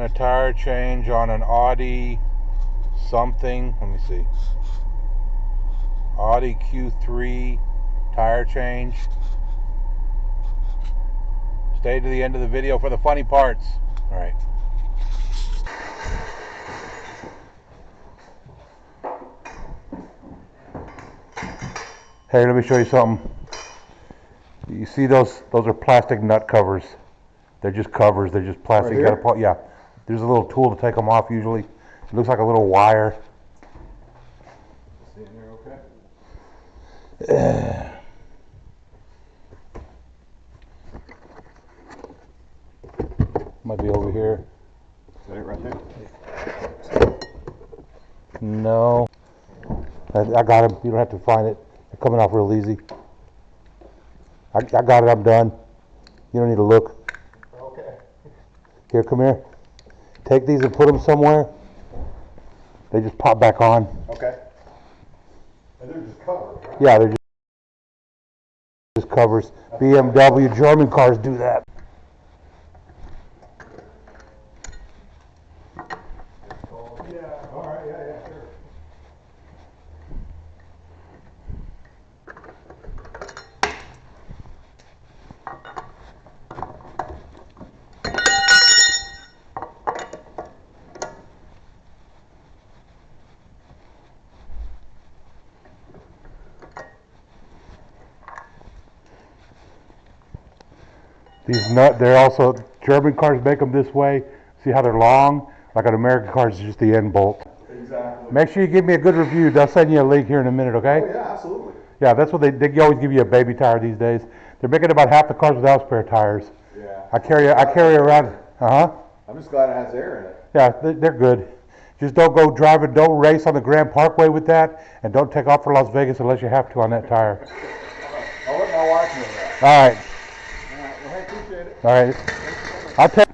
Doing a tire change on an Audi something. Let me see. Audi Q3 tire change. Stay to the end of the video for the funny parts. All right. Hey, let me show you something. You see those? Those are plastic nut covers. They're just covers. They're just plastic. Right here? Yeah. There's a little tool to take them off usually. It looks like a little wire. See in there okay? Might be over here. Is that it right there? No. I got them. You don't have to find it. They're coming off real easy. I got it. I'm done. You don't need to look. Okay. Here, come here. Take these and put them somewhere. They just pop back on. Okay. And they're just covers, right? Yeah, they're just covers. BMW, German cars do that. Yeah, all right, yeah, sure. They're also, German cars make them this way. See how they're long? Like an American car is just the end bolt. Exactly. Make sure you give me a good review. They'll send you a link here in a minute, okay? Oh, yeah, absolutely. Yeah, that's what they always give you a baby tire these days. They're making about half the cars without spare tires. Yeah. I carry around. I'm just glad it has air in it. Yeah, they're good. Just don't go driving, don't race on the Grand Parkway with that, and don't take off for Las Vegas unless you have to on that tire. I'll let my wife know that. All right. All right, well, hey, appreciate it. All right. I'll take.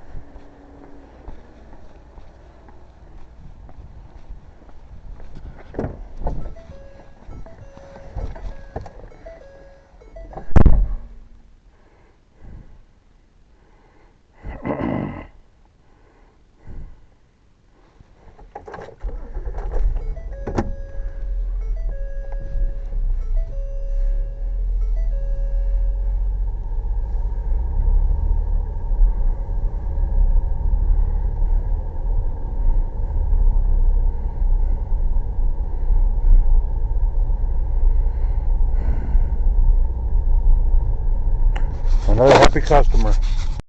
Another happy customer.